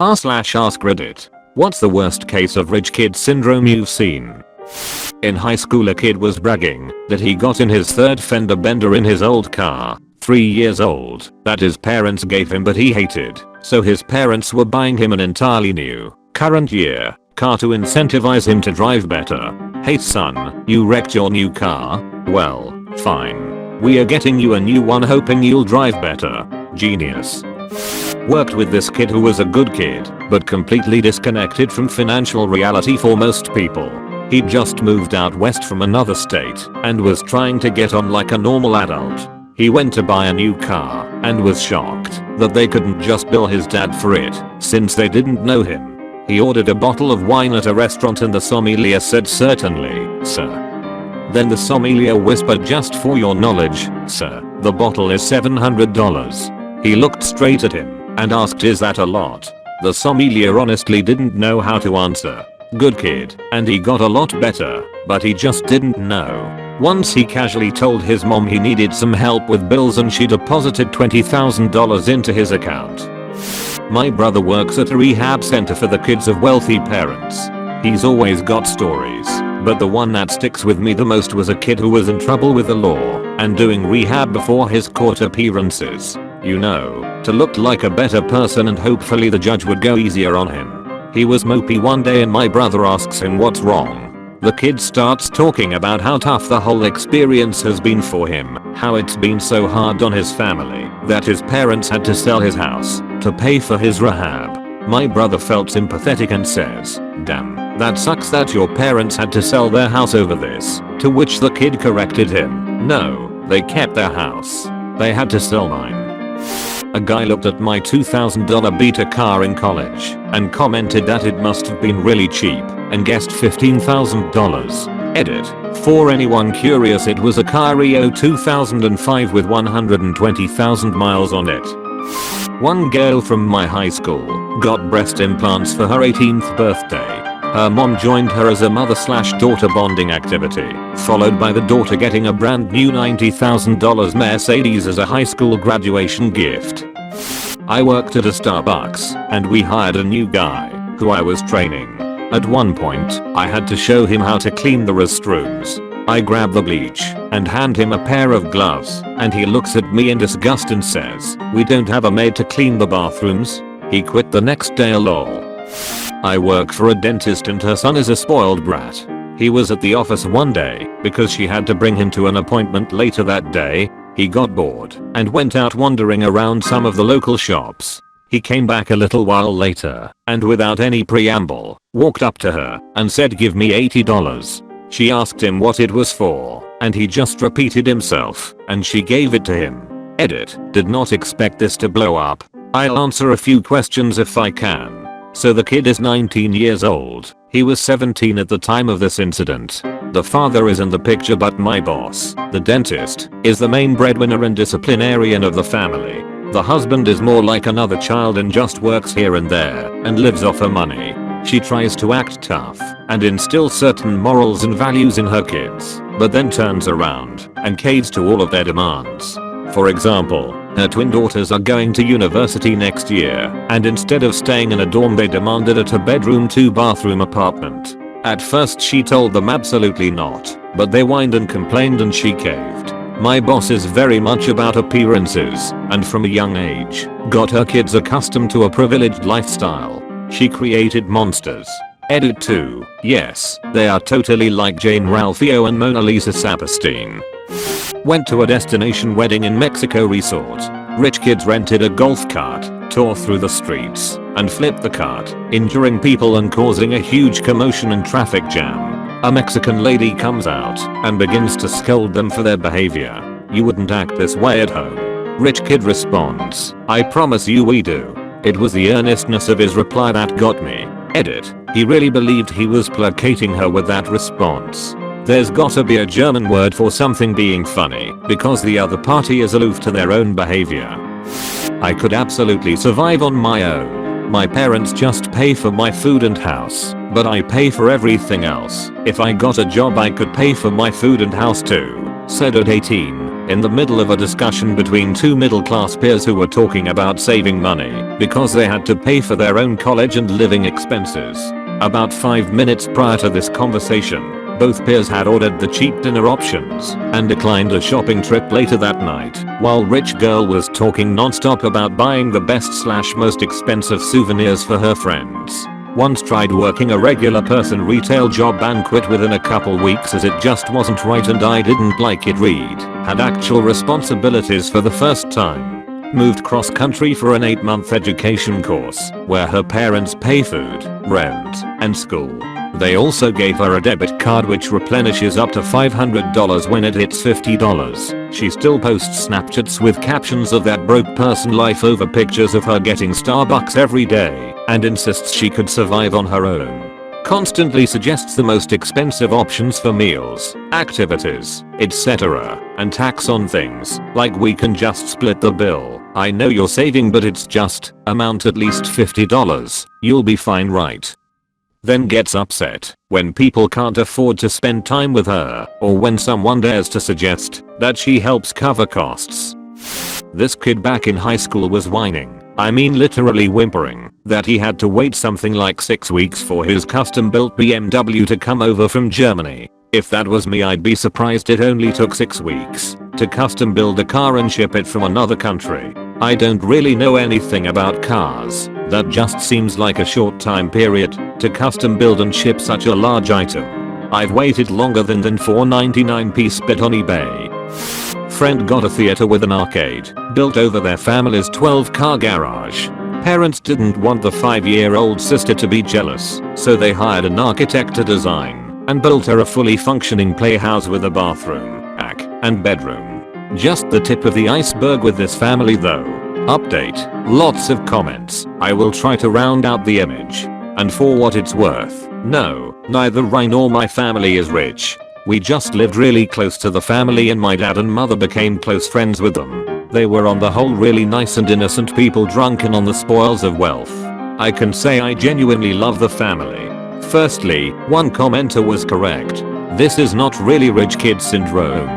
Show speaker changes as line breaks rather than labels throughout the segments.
r/AskReddit. What's the worst case of rich kid syndrome you've seen? In high school a kid was bragging that he got in his third fender bender in his old car, 3 years old, that his parents gave him but he hated, so his parents were buying him an entirely new, current year, car to incentivize him to drive better. Hey son, you wrecked your new car? Well, fine. We are getting you a new one hoping you'll drive better. Genius. Worked with this kid who was a good kid, but completely disconnected from financial reality for most people. He'd just moved out west from another state and was trying to get on like a normal adult. He went to buy a new car and was shocked that they couldn't just bill his dad for it since they didn't know him. He ordered a bottle of wine at a restaurant and the sommelier said certainly, sir. Then the sommelier whispered, just for your knowledge, sir, the bottle is $700. He looked straight at him and asked, is that a lot? The sommelier honestly didn't know how to answer. Good kid, and he got a lot better, but he just didn't know. Once he casually told his mom he needed some help with bills and she deposited $20,000 into his account. My brother works at a rehab center for the kids of wealthy parents. He's always got stories, but the one that sticks with me the most was a kid who was in trouble with the law and doing rehab before his court appearances. You know, to look like a better person and hopefully the judge would go easier on him. He was mopey one day and my brother asks him what's wrong. The kid starts talking about how tough the whole experience has been for him, how it's been so hard on his family that his parents had to sell his house to pay for his rehab. My brother felt sympathetic and says, damn, that sucks that your parents had to sell their house over this, to which the kid corrected him, no, they kept their house. They had to sell mine. A guy looked at my $2,000 Beta car in college and commented that it must have been really cheap and guessed $15,000. Edit. For anyone curious, it was a car Rio 2005 with 120,000 miles on it. One girl from my high school got breast implants for her 18th birthday. Her mom joined her as a mother/daughter bonding activity, followed by the daughter getting a brand new $90,000 Mercedes as a high school graduation gift. I worked at a Starbucks and we hired a new guy who I was training. At one point, I had to show him how to clean the restrooms. I grab the bleach and hand him a pair of gloves and he looks at me in disgust and says, we don't have a maid to clean the bathrooms. He quit the next day, lol. I work for a dentist and her son is a spoiled brat. He was at the office one day because she had to bring him to an appointment later that day. He got bored and went out wandering around some of the local shops. He came back a little while later and without any preamble, walked up to her and said, give me $80. She asked him what it was for and he just repeated himself and she gave it to him. Edit. Did not expect this to blow up. I'll answer a few questions if I can. So the kid is 19 years old. He was 17 at the time of this incident. The father is in the picture but my boss, the dentist, is the main breadwinner and disciplinarian of the family. The husband is more like another child and just works here and there and lives off her money. She tries to act tough and instill certain morals and values in her kids, but then turns around and caves to all of their demands. For example, her twin daughters are going to university next year, and instead of staying in a dorm they demanded a 2-bedroom 2-bathroom apartment. At first she told them absolutely not, but they whined and complained and she caved. My boss is very much about appearances, and from a young age, got her kids accustomed to a privileged lifestyle. She created monsters. Edit 2. Yes, they are totally like Jane Ralphio and Mona Lisa Saperstein. Went to a destination wedding in Mexico resort. Rich kids rented a golf cart, tore through the streets, and flipped the cart, injuring people and causing a huge commotion and traffic jam. A Mexican lady comes out and begins to scold them for their behavior. You wouldn't act this way at home. Rich kid responds, I promise you we do. It was the earnestness of his reply that got me. Edit. He really believed he was placating her with that response. There's gotta be a German word for something being funny because the other party is aloof to their own behavior. I could absolutely survive on my own. My parents just pay for my food and house, but I pay for everything else. If I got a job I could pay for my food and house too. Said at 18. in the middle of a discussion between two middle-class peers who were talking about saving money because they had to pay for their own college and living expenses. About 5 minutes prior to this conversation, both peers had ordered the cheap dinner options and declined a shopping trip later that night, while rich girl was talking non-stop about buying the best/most expensive souvenirs for her friends. Once tried working a regular person retail job and quit within a couple weeks as it just wasn't right and I didn't like it. Reed had actual responsibilities for the first time. Moved cross country for an 8-month education course where her parents pay food, rent, and school. They also gave her a debit card which replenishes up to $500 when it hits $50. She still posts Snapchats with captions of that broke person life over pictures of her getting Starbucks every day and insists she could survive on her own. Constantly suggests the most expensive options for meals, activities, etc. and tax on things like we can just split the bill. I know you're saving but it's just amount at least $50. You'll be fine, right? Then gets upset when people can't afford to spend time with her or when someone dares to suggest that she helps cover costs. This kid back in high school was whining, I mean literally whimpering, that he had to wait something like 6 weeks for his custom-built BMW to come over from Germany. If that was me I'd be surprised it only took 6 weeks to custom build a car and ship it from another country. I don't really know anything about cars. That just seems like a short time period to custom build and ship such a large item. I've waited longer than $4.99 split on eBay. Friend got a theater with an arcade built over their family's 12-car garage. Parents didn't want the 5-year-old sister to be jealous, so they hired an architect to design and built her a fully functioning playhouse with a bathroom, attic, and bedroom. Just the tip of the iceberg with this family though. Update. Lots of comments. I will try to round out the image. And for what it's worth, no, neither Ryan nor my family is rich. We just lived really close to the family and my dad and mother became close friends with them. They were on the whole really nice and innocent people drunken on the spoils of wealth. I can say I genuinely love the family. Firstly, one commenter was correct. This is not really rich kid syndrome.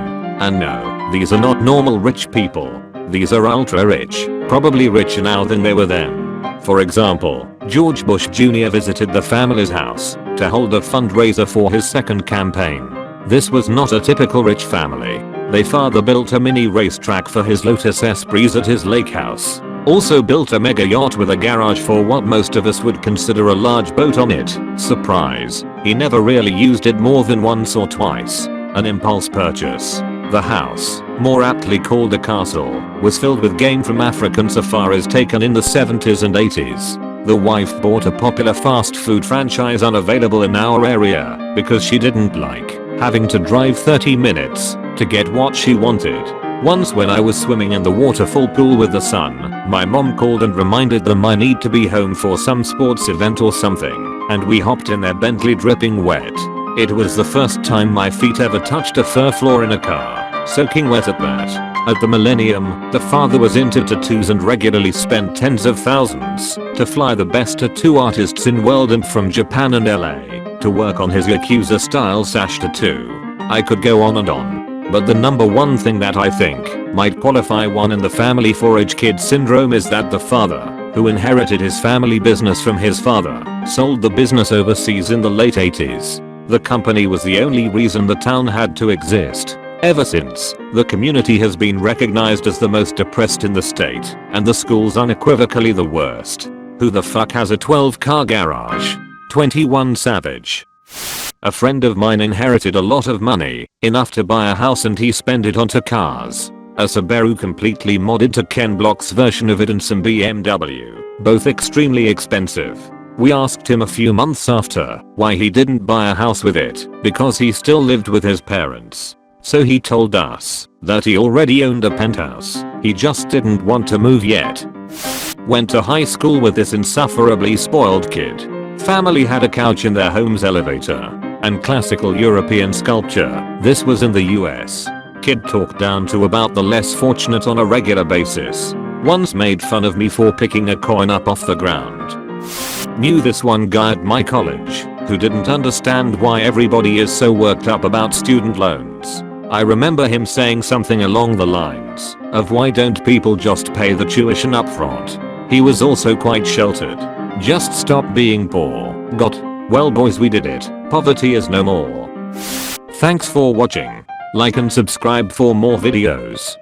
And no, these are not normal rich people. These are ultra rich, probably richer now than they were then. For example, George Bush Jr. visited the family's house to hold a fundraiser for his second campaign. This was not a typical rich family. Their father built a mini racetrack for his Lotus Esprits at his lake house. Also built a mega yacht with a garage for what most of us would consider a large boat on it. Surprise. He never really used it more than once or twice. An impulse purchase. The house, more aptly called a castle, was filled with game from African safaris taken in the 70s and 80s. The wife bought a popular fast food franchise unavailable in our area because she didn't like having to drive 30 minutes to get what she wanted. Once when I was swimming in the waterfall pool with the son, my mom called and reminded them I need to be home for some sports event or something, and we hopped in their Bentley dripping wet. It was the first time my feet ever touched a fur floor in a car, soaking wet at that. At the Millennium, the father was into tattoos and regularly spent tens of thousands to fly the best tattoo artists in world and from Japan and LA to work on his Yakuza style sash tattoo. I could go on and on, but the number one thing that I think might qualify one in the family for rich kid syndrome is that the father, who inherited his family business from his father, sold the business overseas in the late 80s. The company was the only reason the town had to exist. Ever since, the community has been recognized as the most depressed in the state, and the school's unequivocally the worst. Who the fuck has a 12-car garage? 21 Savage. A friend of mine inherited a lot of money, enough to buy a house, and he spent it onto cars. A Subaru completely modded to Ken Block's version of it and some BMW, both extremely expensive. We asked him a few months after why he didn't buy a house with it, because he still lived with his parents. So he told us that he already owned a penthouse, he just didn't want to move yet. Went to high school with this insufferably spoiled kid. Family had a couch in their home's elevator and classical European sculpture. This was in the US. Kid talked down to about the less fortunate on a regular basis. Once made fun of me for picking a coin up off the ground. Knew this one guy at my college who didn't understand why everybody is so worked up about student loans. I remember him saying something along the lines of why don't people just pay the tuition upfront. He was also quite sheltered. Just stop being poor. Well boys, we did it. Poverty is no more. Thanks for watching. Like and subscribe for more videos.